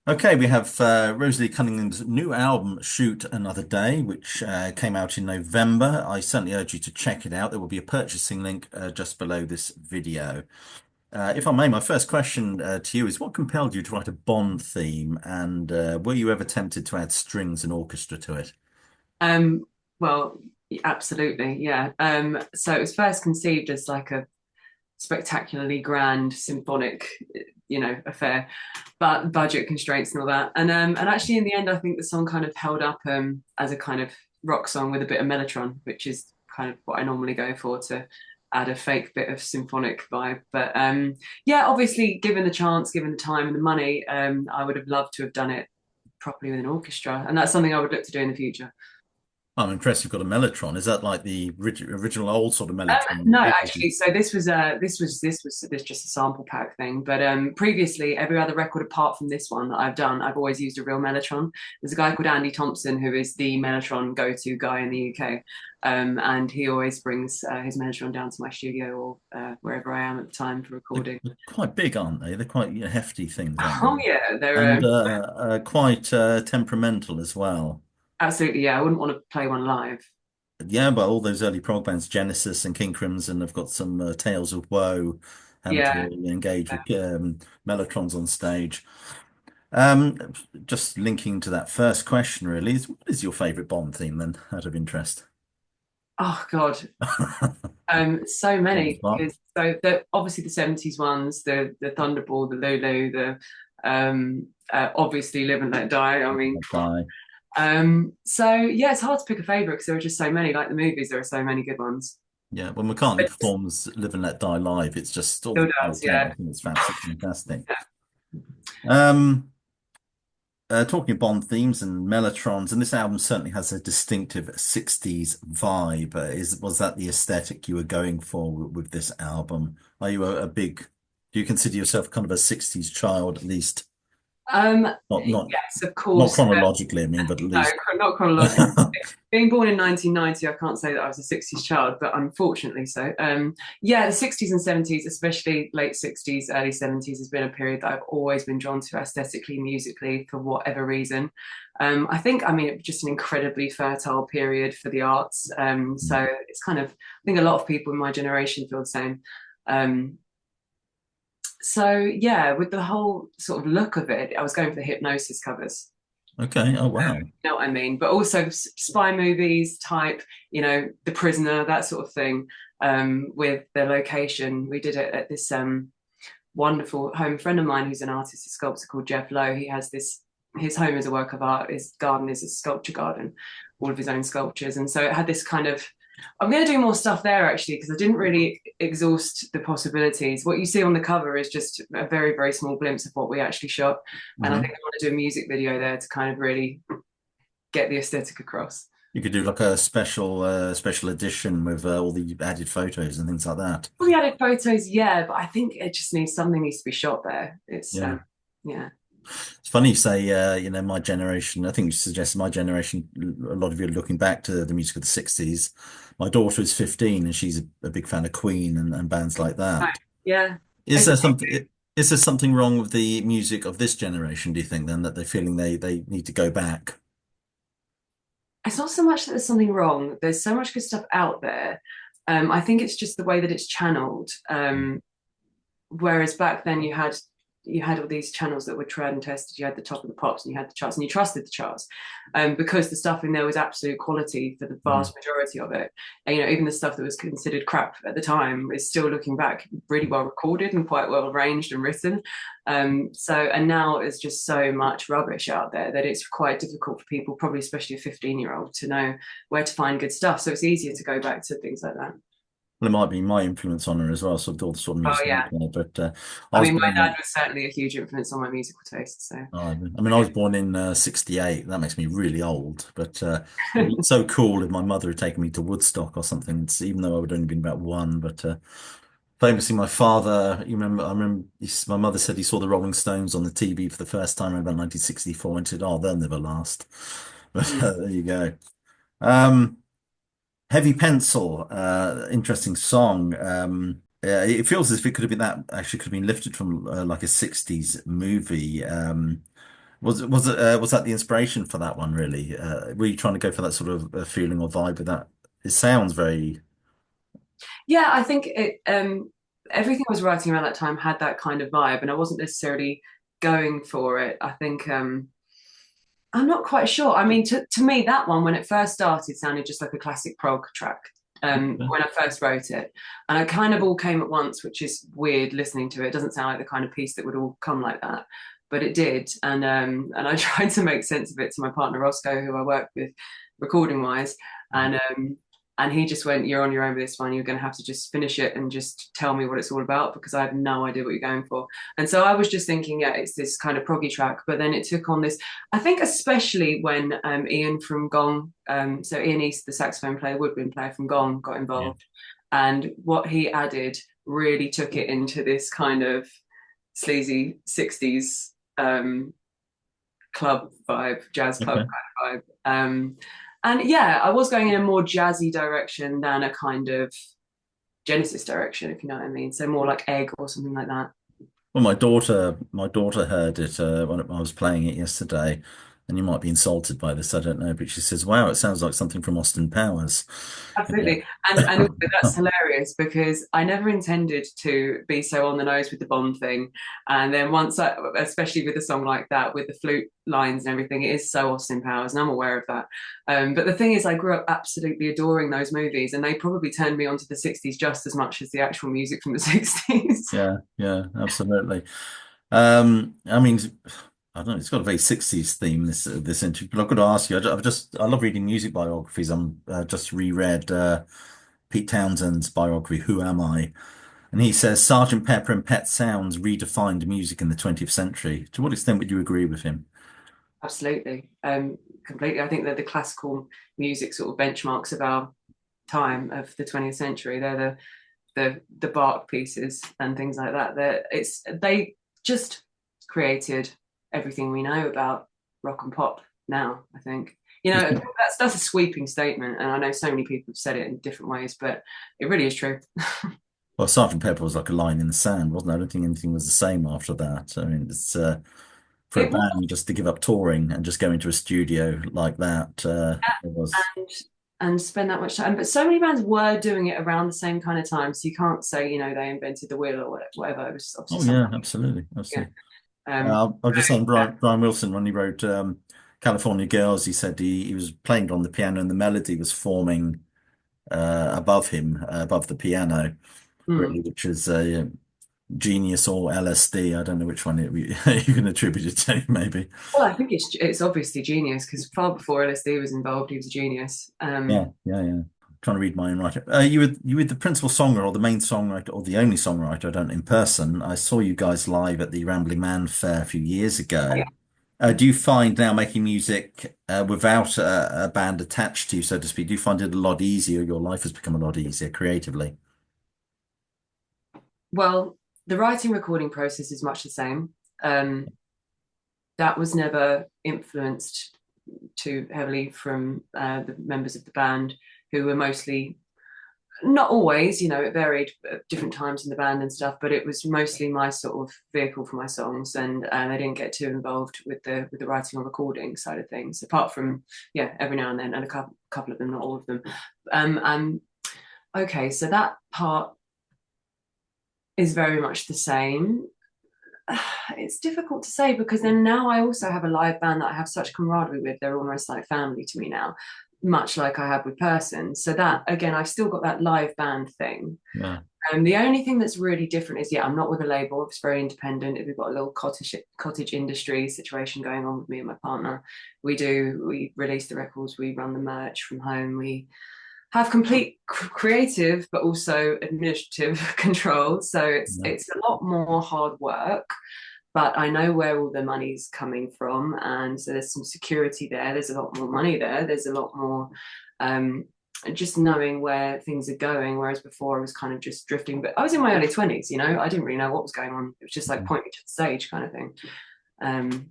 Okay, we have Rosalie Cunningham's new album, Shoot Another Day, which came out in November. I certainly urge you to check it out. There will be a purchasing link just below this video. If I may, my first question to you is what compelled you to write a Bond theme, and were you ever tempted to add strings and orchestra to it? Um, well, absolutely, yeah. So it was first conceived as like a spectacularly grand symphonic, affair, but budget constraints and all that. And actually, in the end, I think the song kind of held up as a kind of rock song with a bit of Mellotron, which is kind of what I normally go for to add a fake bit of symphonic vibe. But yeah, obviously, given the chance, given the time and the money, I would have loved to have done it properly with an orchestra, and that's something I would look to do in the future. I'm impressed you've got a Mellotron. Is that like the original old sort of Mellotron? No, actually, so this just a sample pack thing. But previously, every other record apart from this one that I've done, I've always used a real Mellotron. There's a guy called Andy Thompson who is the Mellotron go-to guy in the UK, and he always brings his Mellotron down to my studio or wherever I am at the time for recording. They're quite big, aren't they? They're quite hefty things, aren't Oh they? yeah, they're And quite temperamental as well. absolutely, yeah. I wouldn't want to play one live. Yeah, but all those early prog bands, Genesis and King Crimson, have got some tales of woe having Yeah. to engage with Melotrons on stage. Just linking to that first question, really, what is your favourite Bond theme then, out of interest? Oh God, so On the many spot. because so the obviously the 70s ones, the Thunderball, the Lulu, the obviously Live and Let Die. I mean, That guy. so yeah, it's hard to pick a favorite because there are just so many. Like the movies, there are so many good ones. Yeah, when McCartney It performs Live and Let Die live, it's just all still the does, content. yeah. I think it's absolutely fantastic. Um, Talking of Bond themes and Mellotrons, and this album certainly has a distinctive 60s vibe. Was that the aesthetic you were going for with this album? Are you do you consider yourself kind of a 60s child at least? Um, Not not yes, of not course. chronologically, I mean, but at No, least. not chronologically. Being born in 1990, I can't say that I was a 60s child, but unfortunately so. Yeah, the 60s and 70s, especially late 60s, early 70s, has been a period that I've always been drawn to aesthetically, musically, for whatever reason. I think, I mean, it's just an incredibly fertile period for the arts. So it's kind of, I think a lot of people in my generation feel the same. Um, so yeah, with the whole sort of look of it, I was going for the hypnosis covers. Okay. Oh wow. You know what I mean? But also spy movies type, The Prisoner, that sort of thing. With the location, we did it at this wonderful home. A friend of mine who's an artist, a sculptor called Jeff Lowe. He has this. His home is a work of art. His garden is a sculpture garden, all of his own sculptures, and so it had this kind of. I'm going to do more stuff there actually because I didn't really exhaust the possibilities. What you see on the cover is just a very, very small glimpse of what we actually shot, and I Mhm. think I want to do a music video there to kind of really get the aesthetic across. You could do like a special edition with all the added photos and things like that. All the added photos, yeah, but I think it just needs something needs to be shot there. It's Yeah. yeah. It's funny you say, my generation. I think you suggested my generation. A lot of you are looking back to the music of the 60s. My daughter is 15 and she's a big fan of Queen and bands like Right. that. Yeah. Is It's there something, is there something wrong with the music of this generation, do you think, then, that they're feeling they need to go back? it's not so much that there's something wrong. There's so much good stuff out there. I think it's just the way that it's channeled. Whereas back then you had all these channels that were tried and tested. You had the top of the pops and you had the charts and you trusted the charts because the stuff in there was absolute quality for the Mhm. vast majority of it. And, even the stuff that was considered crap at the time is still looking back really well recorded and quite well arranged and written. And now there's just so much rubbish out there that it's quite difficult for people, probably especially a 15-year-old, to know where to find good stuff. So it's easier to go back to things like that. Well, it might be my influence on her as well, so all the sort of Oh music I yeah. play, but I I was mean, my dad born. was certainly a huge influence on my musical taste. So I mean, I was born in 68. That makes me really old, but it would look so cool if my mother had taken me to Woodstock or something, even though I would only been about one. But famously, my father, I remember my mother said he saw the Rolling Stones on the TV for the first time in about 1964 and said, "Oh, they'll never last." But mm. there you go. Um, Heavy Pencil, interesting song. It feels as if it could have been that actually could have been lifted from like a 60s movie. Was that the inspiration for that one, really? Were you trying to go for that sort of feeling or vibe with that? It sounds very Yeah, I think everything I was writing around that time had that kind of vibe, and I wasn't necessarily going for it. I think I'm not quite sure. I mean, to me, that one when it first started sounded just like a classic prog track. When I first wrote it, and it kind of all came at once, which is weird listening to it. It doesn't sound like the kind of piece that would all come like that, but it did. And I tried to make sense of it to my partner Roscoe, who I work with recording wise, and and he just went, "You're on your own with this one. You're going to have to just finish it and just tell me what it's all about because I have no idea what you're going for." And so I was just thinking, yeah, it's this kind of proggy track, but then it took on this. I think especially when Ian from Gong, so Ian East, the saxophone player, woodwind player from Gong, got yeah. involved, and what he added really took it into this kind of sleazy '60s club vibe, jazz club Okay. kind of vibe. And yeah, I was going in a more jazzy direction than a kind of Genesis direction, if you know what I mean. So more like Egg or something like that. Well, my daughter heard it when I was playing it yesterday, and you might be insulted by this, I don't know, but she says, "Wow, it sounds like something from Austin Powers." Yeah. Absolutely. And also that's hilarious because I never intended to be so on the nose with the Bond thing. And then once I, especially with a song like that, with the flute lines and everything, it is so Austin Powers, and I'm aware of that. But the thing is, I grew up absolutely adoring those movies, and they probably turned me onto the '60s just as much as the actual music from the '60s. Yeah, yeah, absolutely. I mean, I don't know, it's got a very 60s theme, this interview, but I've got to ask you, I love reading music biographies. I'm just reread Pete Townshend's biography, Who Am I? And he says Sgt Pepper and Pet Sounds redefined music in the 20th century. To what extent would you agree with him? Absolutely. Completely. I think they're the classical music sort of benchmarks of our time of the 20th century. They're the Bach pieces and things like that. They just created everything we know about rock and pop now, I think. You know, that's a sweeping statement, and I know so many people have said it in different ways, but it really is true. Well, Sergeant Pepper was like a line in the sand, wasn't it? I don't think anything was the same after that. I mean, it's for a It was, band just to give up touring and just go into a studio like that. It was. and spend that much time. But so many bands were doing it around the same kind of time, so you can't say they invented the wheel or whatever. It was obviously Oh something. yeah, absolutely, Yeah. absolutely. I was just So, saying, yeah. Brian Wilson, when he wrote California Girls, he said he was playing on the piano and the melody was forming above him, above the piano, Mm. really, which is genius or LSD. I don't know which one you can attribute it to, maybe. Well, I think it's obviously genius because far before LSD was involved, he was a genius. Yeah, yeah, yeah. Trying to read my own writer. You were the principal songwriter or the main songwriter or the only songwriter, I don't in person. I saw you guys live at the Rambling Man Fair a few years ago. Do you find now making music without a band attached to you, so to speak, do you find it a lot easier? Your life has become a lot easier creatively. Well, the writing recording process is much the same. Um, that was never influenced too heavily from the members of the band, who were mostly not always, it varied at different times in the band and stuff, but it was mostly my sort of vehicle for my songs, and I didn't get too involved with the writing or recording side of things, apart from every now and then, and a couple of them, not all of them. And okay, so that part is very much the same. It's difficult to say because then now I also have a live band that I have such camaraderie with. They're almost like family to me now, much like I have with Purson. So that again, I've still got that live band thing. Yeah. And the only thing that's really different is I'm not with a label. It's very independent. We've got a little cottage industry situation going on with me and my partner. We release the records, we run the merch from home, we have complete creative but also administrative control. So Yeah. it's a lot more hard work, but I know where all the money's coming from, and so there's some security there. There's a lot more money there. There's a lot more just knowing where things are going. Whereas before I was kind of just drifting. But I was in my early 20s, I didn't really know what was going on. It was just like point me to the stage kind of thing.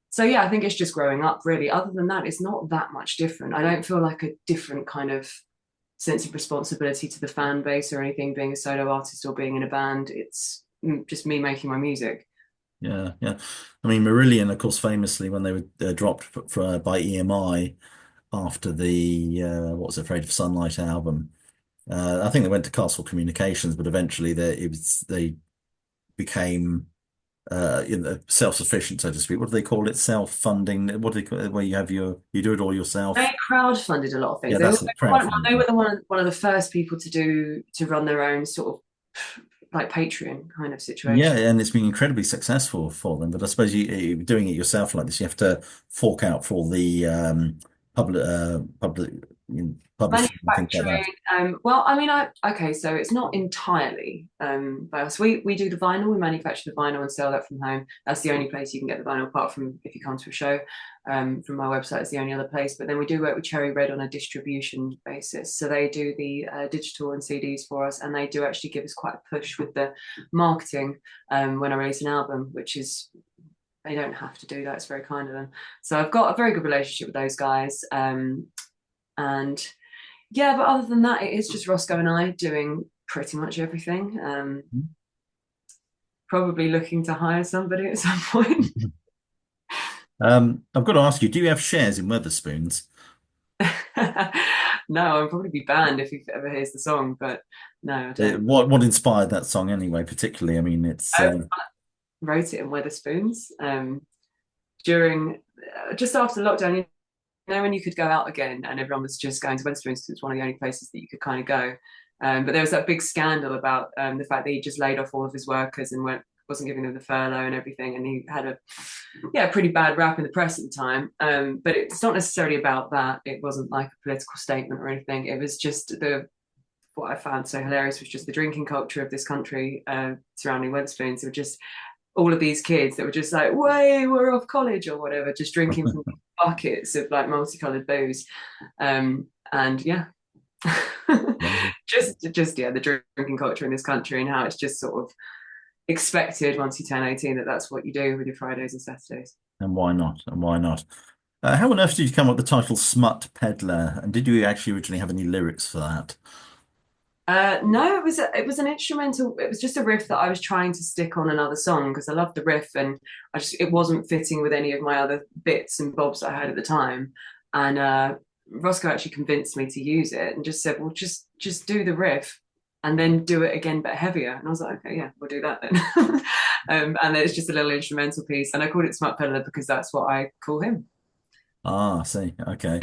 So yeah, I think it's just growing up really. Other than that, it's not that much different. I don't feel like a different kind of sense of responsibility to the fan base or anything, being a solo artist or being in a band. It's just me making my music. Yeah, yeah. I mean, Marillion, of course, famously when they were dropped by EMI after the what was it, Afraid of Sunlight album. I think they went to Castle Communications, but eventually they became self-sufficient, so to speak. What do they call it? Self-funding. What do they call it? Where you do it all They yourself. crowdfunded a lot of things. Yeah, They that's also it. they were Crowdfunding. the one of the first people to run their own sort of like Patreon kind of Yeah, situation. and it's been incredibly successful for them. But I suppose doing it yourself like this, you have to fork out for the public publishing and things like that. Manufacturing, well, I mean, okay, so it's not entirely by us. We do the vinyl, we manufacture the vinyl and sell that from home. That's the only place you can get the vinyl, apart from if you come to a show. From my website, it's the only other place. But then we do work with Cherry Red on a distribution basis. So they do the digital and CDs for us, and they do actually give us quite a push with the marketing when I release an album, which is they don't have to do that. It's very kind of them. So I've got a very good relationship with those guys. And yeah, but other than that, it is just Roscoe and I doing pretty much everything. Probably looking to hire somebody at some point. I've got to ask you, do you have shares in Wetherspoons? No, I'll probably be banned if he ever hears the song, but no, I don't. What inspired that song anyway, particularly? I mean, it's I wrote it in Wetherspoons during just after lockdown. You know, when you could go out again and everyone was just going to Wetherspoons because it's one of the only places that you could kind of go. But there was that big scandal about the fact that he just laid off all of his workers and wasn't giving them the furlough and everything. And he had a pretty bad rap in the press at the time. But it's not necessarily about that. It wasn't like a political statement or anything. It was just what I found so hilarious was just the drinking culture of this country surrounding Wetherspoons. It was just all of these kids that were just like, way, we're off college or whatever, just drinking from buckets of like multicolored booze. And yeah, just yeah, the drinking culture in this country and how it's just sort of expected once you turn 18 that that's what you do with your Fridays and Saturdays. and why not? And why not? How on earth did you come up with the title Smut Peddler? And did you actually originally have any lyrics for that? No, it was an instrumental. It was just a riff that I was trying to stick on another song because I loved the riff and it wasn't fitting with any of my other bits and bobs that I had at the time. And Roscoe actually convinced me to use it and just said, "Well, just do the riff and then do it again but heavier." And I was like, "Okay, yeah, we'll do that then." And then it's just a little instrumental piece, and I called it Smut Peddler because that's what I call him. Ah, I see. Okay.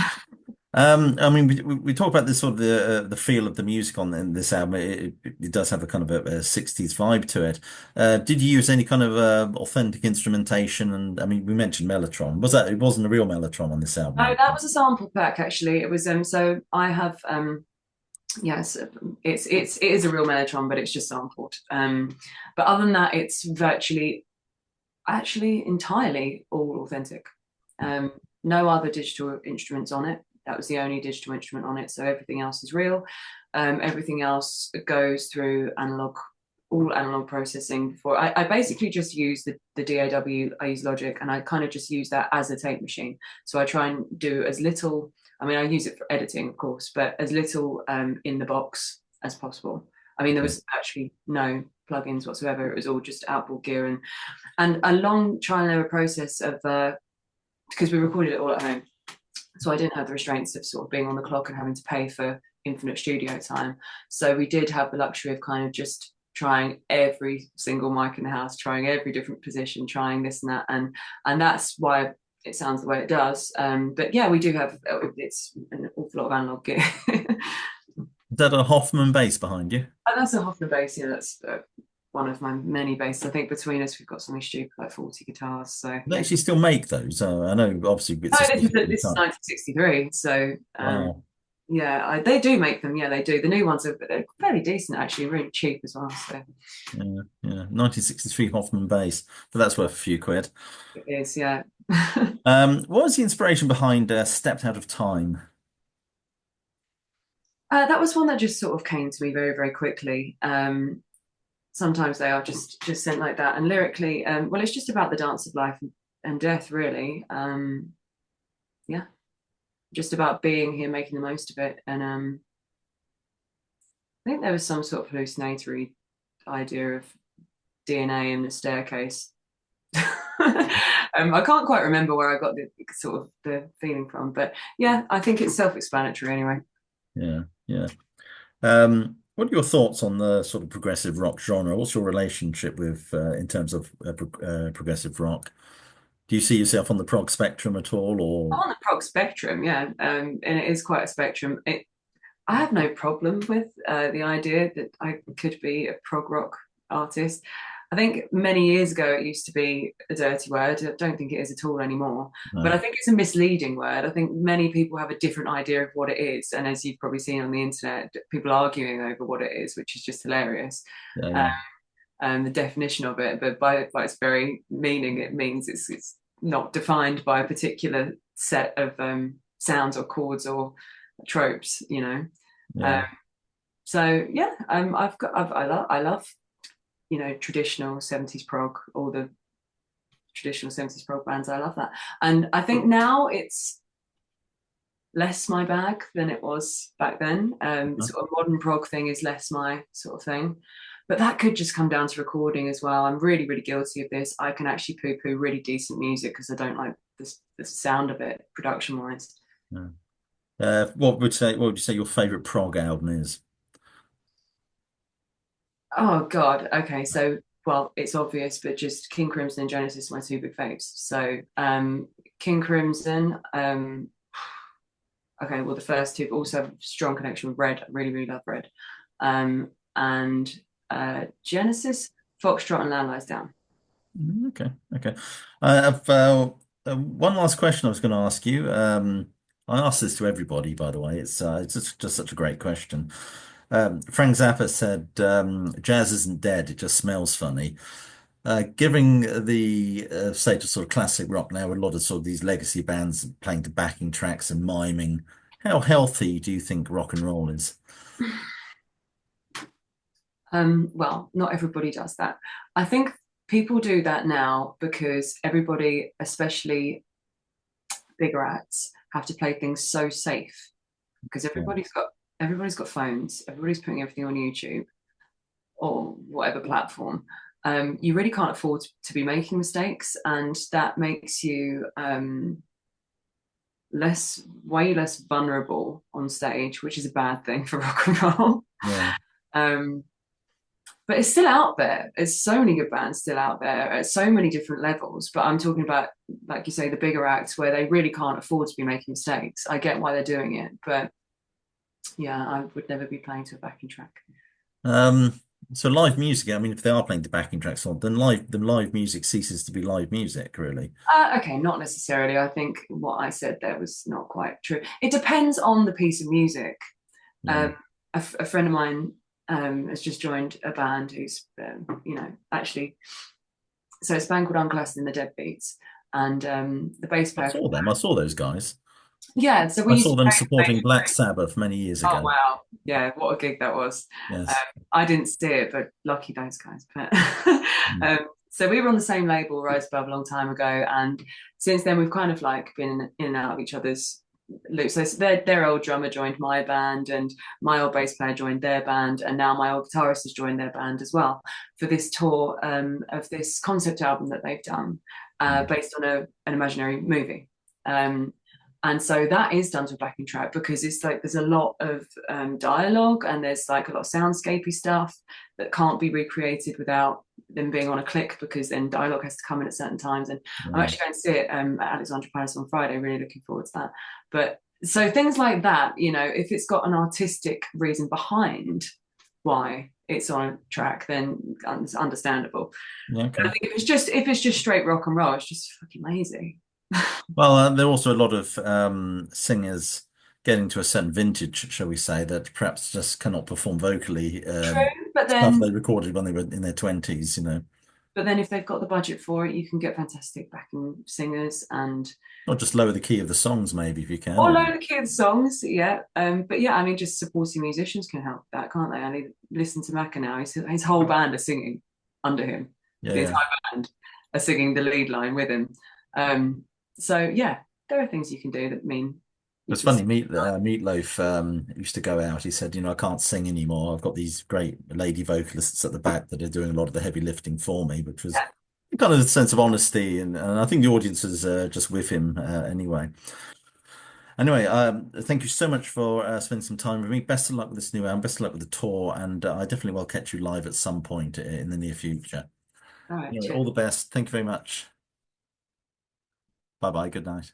I mean, we talk about this sort of the feel of the music on in this album. It does have a kind of a 60s vibe to it. Did you use any kind of authentic instrumentation? And I mean, we mentioned Mellotron. It wasn't a real Mellotron on this album, No, was that it? was a sample pack actually. It was so I have yes, it is a real Mellotrons, but it's just sampled. But other than that, it's virtually actually entirely all authentic. No other digital instruments on it. That was the only digital instrument on it. So everything else is real. Everything else goes through all analog processing before. I basically just use the DAW, I use Logic, and I kind of just use that as a tape machine. So I try and do as little, I mean, I use it for editing, of course, but as little in the box as possible. I mean, there was actually no plugins whatsoever. It was all just outboard gear and a long trial and error process of because we recorded it all at home. So I didn't have the restraints of sort of being on the clock and having to pay for infinite studio time. So we did have the luxury of kind of just trying every single mic in the house, trying every different position, trying this and that, and that's why it sounds the way it does. But yeah, we do have it's an awful lot of analog gear. Is that a Hoffman bass behind you? And that's a Hofner bass. Yeah, that's one of my many basses. I think between us we've got something stupid like 40 guitars. So They yeah. actually still make those. I know, obviously, bits No, of stuff all the this is time. 1963. So Wow. yeah, they do make them. Yeah, they do. The new ones are they're fairly decent actually, really cheap as well. So Yeah, yeah. 1963 Hoffman bass, but that's worth a few quid. it is. Yeah. What was the inspiration behind Stepped Out of Time? That was one that just sort of came to me very, very quickly. Sometimes they are just sent like that. And lyrically, well, it's just about the dance of life and death, really. Yeah, just about being here, making the most of it. And I think there was some sort of hallucinatory idea of DNA in the staircase. I can't quite remember where I got the sort of the feeling from, but yeah, I think it's self-explanatory anyway. Yeah, yeah. What are your thoughts on the sort of progressive rock genre? What's your relationship with in terms of progressive rock? Do you see yourself on the prog spectrum at all, or On the prog spectrum, yeah, and it is quite a spectrum. I have no problem with the idea that I could be a prog rock artist. I think many years ago it used to be a dirty word. I don't think it is at all anymore. But no? I think it's a misleading word. I think many people have a different idea of what it is. And as you've probably seen on the internet, people arguing over what it is, which is just hilarious. Yeah, Uh, yeah, and the definition of it, but by its very meaning, it means it's not defined by a particular set of sounds or chords or tropes, you know. yeah. Um, so yeah, I love traditional 70s prog, all the traditional 70s prog bands. I love that, and I think now it's less my bag than it was back then. Huh? Sort of modern prog thing is less my sort of thing. But that could just come down to recording as well. I'm really, really guilty of this. I can actually poo-poo really decent music because I don't like the sound of it production-wise. Yeah. What would you say your favorite prog album is? Oh God. Okay. So well, it's obvious, but just King Crimson and Genesis are my two big faves. So King Crimson, okay, well the first two also have a strong connection with Red. I really, really love Red. And Genesis, Foxtrot and Land Lies Down. Okay, okay. I've one last question I was going to ask you. I ask this to everybody, by the way. It's just such a great question. Frank Zappa said, "Jazz isn't dead; it just smells funny." Given the state of sort of classic rock now, with a lot of sort of these legacy bands playing to backing tracks and miming, how healthy do you think rock and roll is? Well, not everybody does that. I think people do that now because everybody, especially bigger acts, have to play things so safe because Yeah, everybody's got phones, everybody's putting everything on YouTube or whatever platform. You really can't afford to be making mistakes, and that makes you way less vulnerable on stage, which is a bad thing for rock and roll. yeah. Um, but it's still out there. There's so many good bands still out there at so many different levels. But I'm talking about, like you say, the bigger acts where they really can't afford to be making mistakes. I get why they're doing it, but yeah, I would never be playing to a backing track. Um, so live music, I mean, if they are playing the backing tracks on, then live music ceases to be live music, really. Okay, not necessarily. I think what I said there was not quite true. It depends on the piece of music. Yeah. Um, a friend of mine has just joined a band who's, actually, so it's a band called Unclassed in the Deadbeats, and the bass I player. saw them. I saw those guys. Yeah, so we I used saw to them play. supporting Black Sabbath many years Oh ago. wow, yeah, what a gig that was. Um, Yes. I didn't see it, but lucky those guys. But Mm. so we were on the same label, Rise Above, a long time ago, and since then we've kind of like been in and out of each other's loops. So their old drummer joined my band, and my old bass player joined their band, and now my old guitarist has joined their band as well for this tour of this concept album that they've done, Mm. based on an imaginary movie. Um, and so that is done to a backing track because it's like there's a lot of dialogue and there's like a lot of soundscapey stuff that can't be recreated without them being on a click because then dialogue has to come in at certain times. And I'm Yeah. actually going to see it at Alexandra Palace on Friday. Really looking forward to that. But so things like that, if it's got an artistic reason behind why it's on a track, then it's understandable. Yeah, But I okay. think if it's just straight rock and roll, it's just fucking lazy. Well, there are also a lot of singers getting to a certain vintage, shall we say, that perhaps just cannot perform vocally True, but stuff then they recorded when they were in their 20s, you know. But then if they've got the budget for it, you can get fantastic backing singers and Or just lower the key of the songs, maybe, if you can. or Or load of kids songs, yeah. But yeah, I mean, just supporting musicians can help that, can't they? I mean, listen to Macca now; his whole band are singing under him. yeah, The yeah. entire band are singing the lead line with him. Um, so yeah, there are things you can do that mean you It's can funny, sing. Meatloaf used to go out. He said, I can't sing anymore. I've got these great lady vocalists at the back that are doing a lot of the heavy lifting for me, which was Yeah, kind of a sense of honesty, and I think the audience is just with him anyway. Anyway, thank you so much for spending some time with me. Best of luck with this new album. Best of luck with the tour, and I definitely will catch you live at some point in the near future. All right, Anyway, cheers. all the best. Thank you very much. Bye bye. Good night.